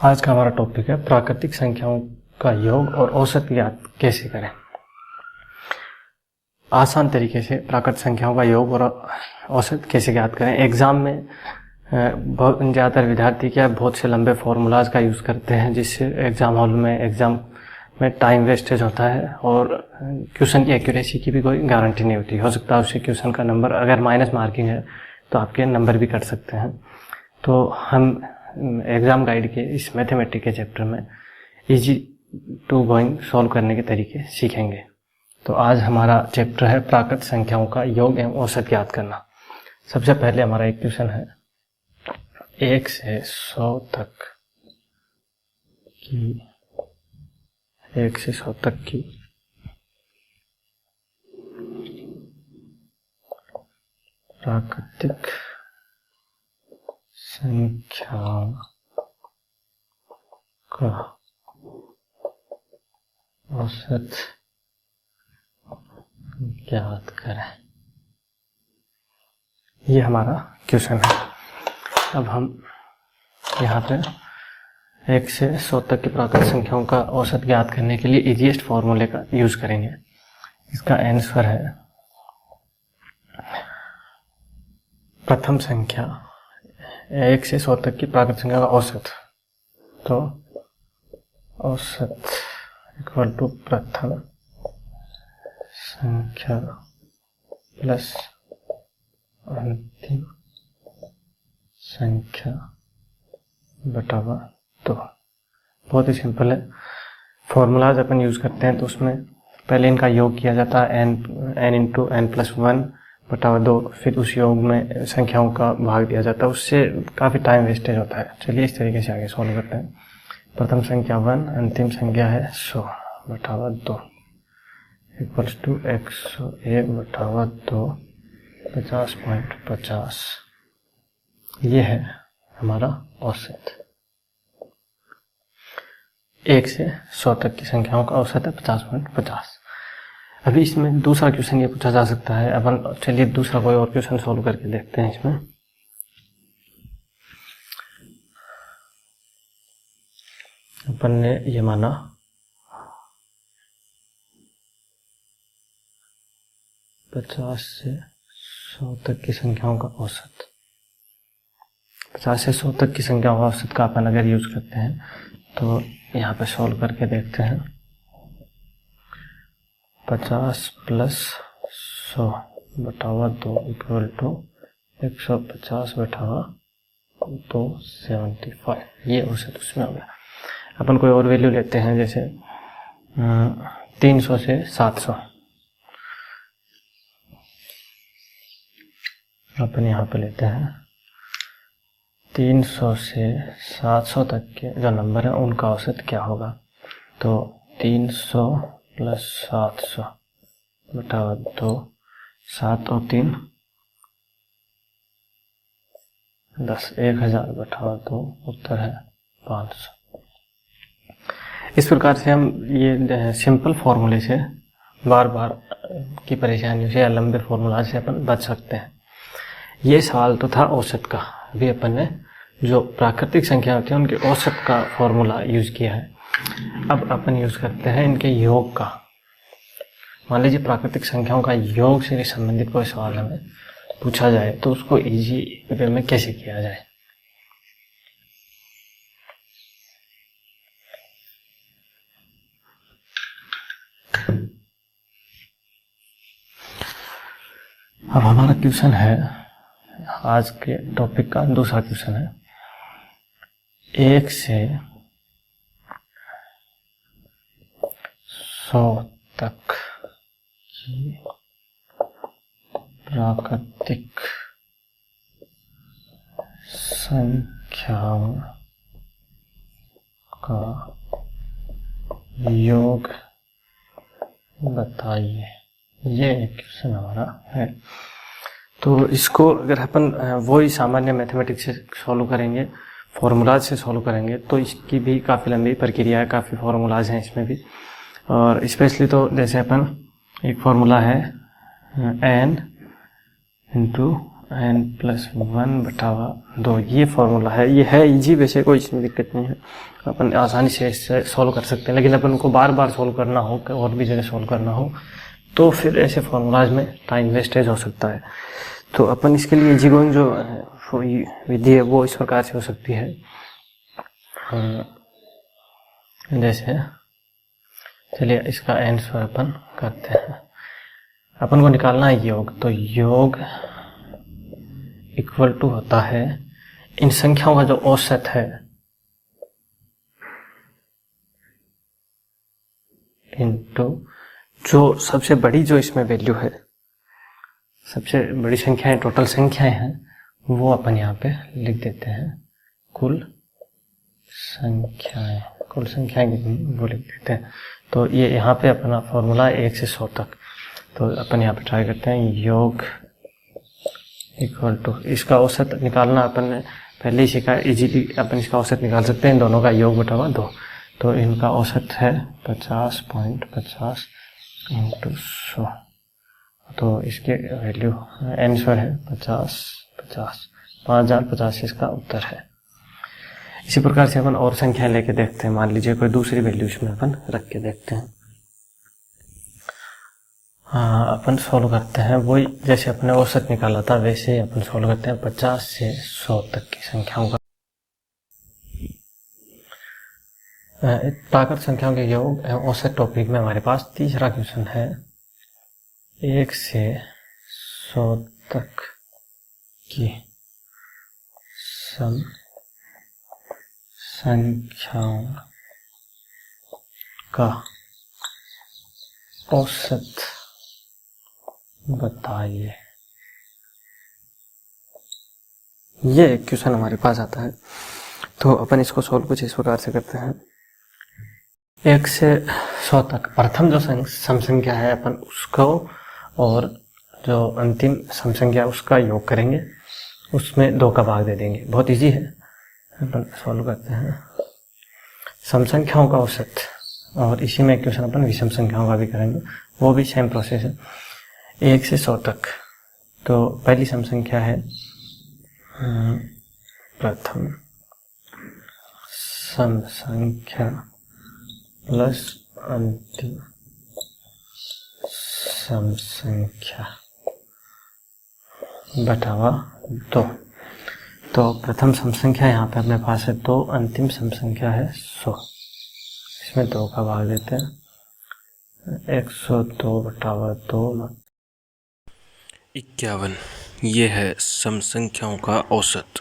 आज का हमारा टॉपिक है प्राकृतिक संख्याओं का योग और औसत ज्ञात कैसे करें। आसान तरीके से प्राकृतिक संख्याओं का योग और औसत कैसे ज्ञात करें। एग्जाम में बहुत ज़्यादातर विद्यार्थी क्या बहुत से लंबे फॉर्मूलाज का यूज़ करते हैं, जिससे एग्ज़ाम में टाइम वेस्टेज होता है और क्वेश्चन की एक्यूरेसी की भी कोई गारंटी नहीं होती। हो सकता है उससे क्वेश्चन का नंबर अगर माइनस मार्किंग है तो आपके नंबर भी कट सकते हैं। तो हम एग्ज़ाम गाइड के इस मैथमेटिक्स के चैप्टर में इजी टू गोइंग सॉल्व करने के तरीके सीखेंगे। तो आज हमारा चैप्टर है प्राकृतिक संख्याओं का योग एवं औसत ज्ञात करना। सबसे पहले हमारा एक क्वेश्चन है 1 से 100 तक की प्राकृतिक संख्याओं का औसत ज्ञात करें। ये हमारा क्वेश्चन है। अब हम यहाँ पे 1 से 100 तक की प्राकृतिक संख्याओं का औसत ज्ञात करने के लिए इजीएस्ट फॉर्मूले का यूज करेंगे। इसका आंसर है प्रथम संख्या 1 से 100 तक की प्राकृतिक संख्या का औसत, तो औसत इक्वल टू प्रथम संख्या प्लस अंतिम संख्या बटावा 2। बहुत ही सिंपल है। फॉर्मूलाज अपन यूज करते हैं तो उसमें पहले इनका योग किया जाता है n इंटू n प्लस 1 बटावा 2, फिर उस योग में संख्याओं का भाग दिया जाता है। उससे काफ़ी टाइम वेस्टेज होता है। चलिए इस तरीके से आगे सॉल्व करते हैं। प्रथम संख्या 1, अंतिम संख्या है 100 बटावा 2 इक्वल्स टू 101 बटावा 2 50.50। ये है हमारा औसत। 1 से 100 तक की संख्याओं का औसत है 50.50। अभी इसमें दूसरा क्वेश्चन ये पूछा जा सकता है। अपन चलिए दूसरा कोई और क्वेश्चन सॉल्व करके देखते हैं। इसमें अपन ने ये माना 50 से 100 तक की संख्याओं का औसत। 50 से 100 तक की संख्याओं का औसत का अपन अगर यूज करते हैं तो यहाँ पे सॉल्व करके देखते हैं। 50 प्लस 100 बटावा 2 इक्वल टू 150 बटावा 275। ये औसत उसमें हो गया। अपन कोई और वैल्यू लेते हैं, जैसे 300 से 700। अपन यहाँ पे लेते हैं 300 से 700 तक के जो नंबर है उनका औसत क्या होगा। तो 300 प्लस 700 बटावा 2, 7 और 3 10, 1000 बटावा 2 उत्तर है 500। इस प्रकार से हम ये सिंपल फॉर्मूले से बार बार की परेशानियों से या लंबे फॉर्मूला से अपन बच सकते हैं। ये सवाल तो था औसत का। अभी अपन ने जो प्राकृतिक संख्या होती है उनके औसत का फॉर्मूला यूज किया है। अब अपन यूज करते हैं इनके योग का। मान लीजिए प्राकृतिक संख्याओं का योग से संबंधित कोई सवाल हमें पूछा जाए तो उसको इजी वे में कैसे किया जाए। अब हमारा क्वेश्चन है, आज के टॉपिक का दूसरा क्वेश्चन है 1 से 100 तक की प्राकृतिक संख्याओं का योग बताइए। ये एक क्वेश्चन हमारा है। तो इसको अगर अपन वही सामान्य मैथमेटिक्स से सॉल्व करेंगे, फॉर्मूलाज से सॉल्व करेंगे तो इसकी भी काफ़ी लंबी प्रक्रिया है, काफ़ी फॉर्मूलाज हैं इसमें भी। और स्पेशली तो जैसे अपन एक फॉर्मूला है n इंटू n+1/2 ये फॉर्मूला है। ये है इजी, वैसे कोई इसमें दिक्कत नहीं है, अपन आसानी से इससे सॉल्व कर सकते हैं। लेकिन अपन को बार बार सॉल्व करना हो, और भी जगह सॉल्व करना हो, तो फिर ऐसे फॉर्मूलाज में टाइम वेस्टेज हो सकता है। तो अपन इसके लिए इजी गोइंग जो विधि है वो इस प्रकार से हो सकती है। जैसे चलिए इसका आंसर अपन करते हैं। अपन को निकालना है योग, तो योग इक्वल टू होता है इन संख्याओं का जो औसत है इनटू जो सबसे बड़ी जो इसमें वैल्यू है, सबसे बड़ी संख्याएं, टोटल संख्याएं हैं, वो अपन यहाँ पे लिख देते हैं कुल संख्याएं वो लिख देते हैं। तो ये यहाँ पे अपना फॉर्मूला है 1 से 100 तक। तो अपन यहाँ पे ट्राई करते हैं योग इक्वल टू, इसका औसत निकालना अपन ने पहले ही सीखा, इजीली अपन इसका औसत निकाल सकते हैं, दोनों का योग बटा 2। तो इनका औसत है 50.50 इंटू 100। तो इसके वैल्यू आंसर है 5050 इसका उत्तर है। इसी प्रकार से अपन और संख्याएं लेके देखते हैं। मान लीजिए कोई दूसरी वैल्यू इसमें अपन रख के देखते हैं। अपन सोल्व करते हैं वही जैसे अपने औसत निकाला था वैसे ही अपन सोल्व करते हैं 50 से 100 तक की संख्याओं का। प्राकृत संख्याओं के योग औसत टॉपिक में हमारे पास तीसरा क्वेश्चन है 1 से 100 तक की संख्याओं का औसत बताइए। ये एक क्वेश्चन हमारे पास आता है, तो अपन इसको सॉल्व कुछ इस प्रकार से करते हैं। 1 से 100 तक प्रथम जो सम संख्या है अपन उसको और जो अंतिम सम संख्या उसका योग करेंगे, उसमें 2 का भाग दे देंगे। बहुत इजी है, अपन सॉल्व करते हैं। सम संख्याओं का औसत, और इसी में क्वेश्चन अपन विषम संख्याओं का भी करेंगे, वो भी सेम प्रोसेस है। 1 से 100 तक, तो पहली सम संख्या है प्रथम सम संख्या प्लस अंतिम सम संख्या बटावा 2। तो प्रथम सम संख्या यहाँ पे अपने पास है 2, अंतिम सम संख्या है 100। इसमें 2 का भाग देते हैं, 102 बटावा 2 51। ये है सम संख्याओं का औसत।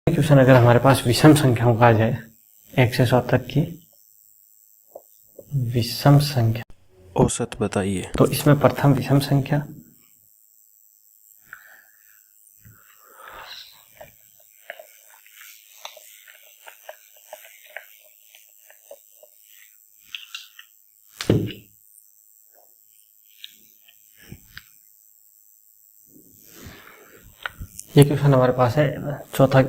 क्वेश्चन अगर हमारे पास विषम संख्याओं का आ जाए, 1 से 100 तक की विषम संख्या औसत बताइए। तो इसमें प्रथम विषम संख्या ये क्वेश्चन हमारे पास है चौथा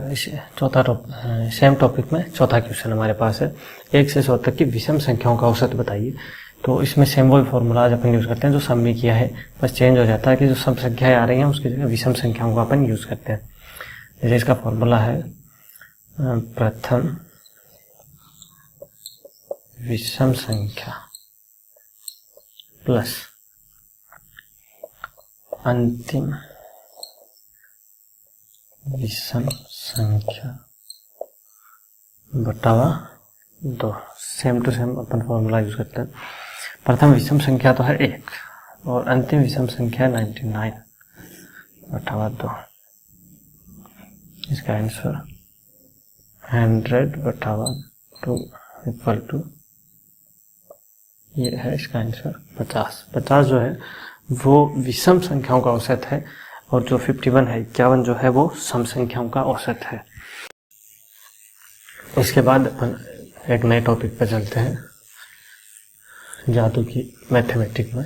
सेम टॉपिक में चौथा क्वेश्चन हमारे पास है 1 से 100 तक की विषम संख्याओं का औसत बताइए। तो इसमें सेम वही फॉर्मूला अपन यूज करते हैं जो सम में किया है, बस चेंज हो जाता है कि जो सम संख्याएं आ रही हैं उसकी जगह विषम संख्याओं का अपन यूज करते हैं। जैसे इसका फॉर्मूला है प्रथम विषम संख्या प्लस अंतिम विषम संख्या बटावा 2। सेम टू सेम अपन फॉर्मूला यूज करते हैं। प्रथम विषम संख्या तो है 1 और अंतिम विषम संख्या 99 बटावा 2। इसका आंसर 100 बटावा 2 इक्वल टू ये है इसका आंसर 50। 50 जो है वो विषम संख्याओं का औसत है और जो 51 है 51 जो है वो सम संख्याओं का औसत है। इसके बाद अपन एक नए टॉपिक पर चलते हैं, जादू की मैथमेटिक में।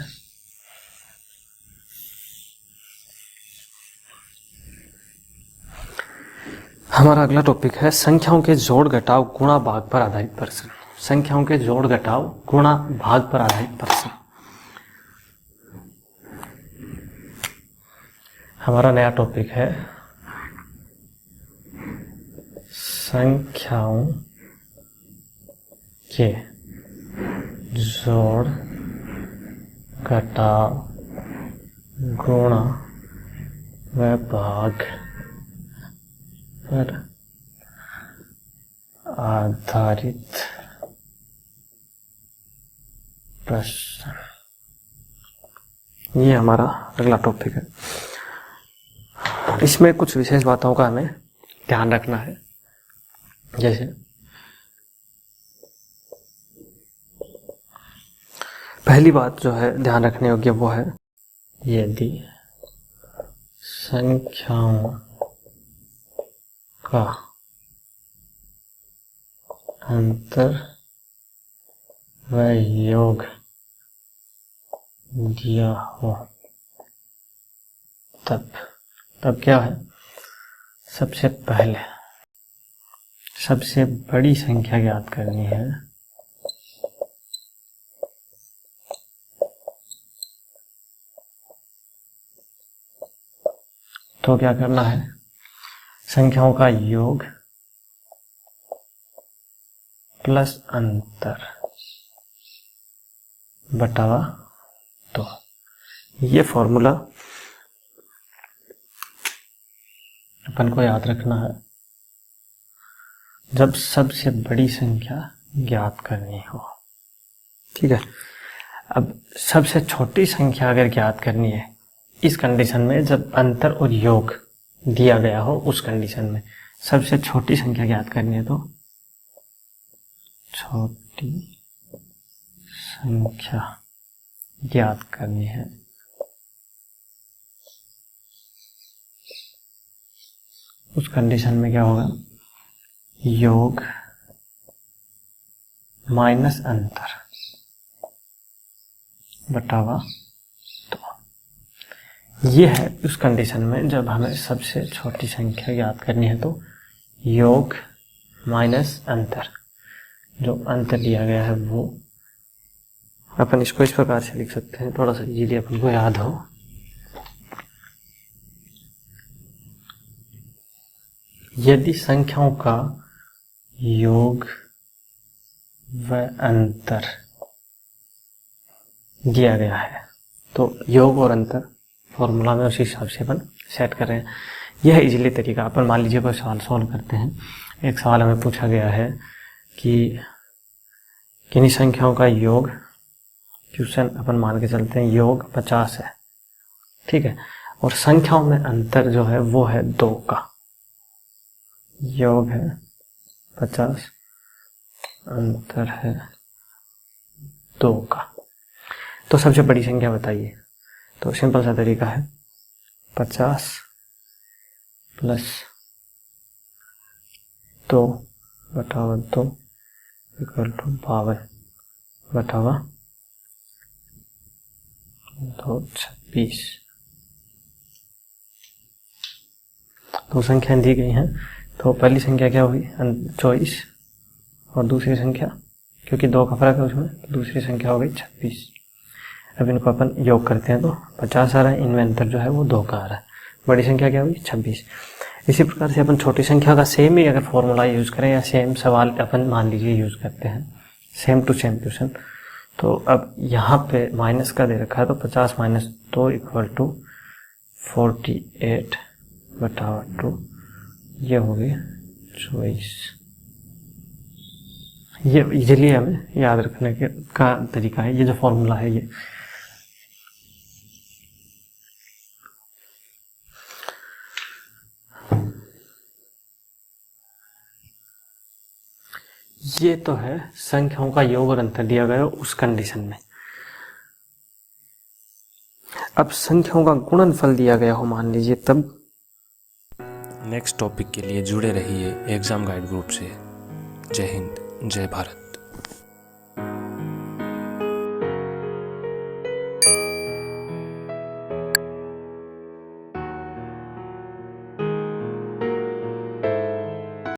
हमारा अगला टॉपिक है संख्याओं के जोड़ घटाव गुणा भाग पर आधारित प्रश्न। संख्याओं के जोड़ घटाव गुणा भाग पर आधारित प्रश्न। हमारा नया टॉपिक है संख्याओं के जोड़ घटाव गुणा व भाग पर आधारित प्रश्न। ये हमारा अगला टॉपिक है। इसमें कुछ विशेष बातों का हमें ध्यान रखना है। जैसे पहली बात जो है ध्यान रखने योग्य वो है, यदि संख्याओं का अंतर व योग दिया हो तब क्या है, सबसे पहले सबसे बड़ी संख्या ज्ञात करनी है। तो क्या करना है, संख्याओं का योग प्लस अंतर बटावा 2। ये फॉर्मूला अपन को याद रखना है जब सबसे बड़ी संख्या ज्ञात करनी हो। ठीक है। अब सबसे छोटी संख्या अगर ज्ञात करनी है, इस कंडीशन में जब अंतर और योग दिया गया हो, उस कंडीशन में सबसे छोटी संख्या ज्ञात करनी है तो छोटी संख्या ज्ञात करनी है। उस कंडीशन में क्या होगा, योग माइनस अंतर बटावा 2। ये है उस कंडीशन में जब हमें सबसे छोटी संख्या ज्ञात करनी है तो योग माइनस अंतर, जो अंतर दिया गया है वो अपन इसको इस प्रकार से लिख सकते हैं, थोड़ा सा इजीली अपन को याद हो। यदि संख्याओं का योग व अंतर दिया गया है तो योग और अंतर फॉर्मूला में उसी हिसाब से अपन सेट कर रहे हैं। यह है इजीली तरीका। अपन मान लीजिए कोई सवाल सॉल्व करते हैं। एक सवाल हमें पूछा गया है कि किन्हीं संख्याओं का योग, क्वेश्चन अपन मान के चलते हैं योग 50 है। ठीक है। और संख्याओं में अंतर जो है वो है 2 का। योग है 50, अंतर है 2 का। तो सबसे बड़ी संख्या बताइए। तो सिंपल सा तरीका है 50 प्लस 2 बटावा 2 इक्वल टू 52 बटावा 226। दो संख्याएं दी गई हैं। तो पहली संख्या क्या होगी 24 और दूसरी संख्या, क्योंकि 2 का फर्क है उसमें, दूसरी संख्या हो गई 26। अब इनको अपन योग करते हैं तो 50 आ रहा है, इनमें अंतर जो है वो 2 का आ रहा है। बड़ी संख्या क्या होगी 26। इसी प्रकार से अपन छोटी संख्या का सेम ही अगर फॉर्मूला यूज करें या सेम सवाल अपन मान लीजिए यूज करते हैं, सेम टू सेम क्वेश्चन। तो अब यहाँ पे माइनस का दे रखा है तो 50 माइनस 2 इक्वल टू 48 बटावा 2, ये हो गई 24। ये इजीली हमें याद रखने का तरीका है। ये जो फॉर्मूला है ये तो है संख्याओं का योग और अंतर दिया गया उस कंडीशन में। अब संख्याओं का गुणनफल दिया गया हो मान लीजिए, तब नेक्स्ट टॉपिक के लिए जुड़े रहिए एग्जाम गाइड ग्रुप से। जय हिंद, जय भारत।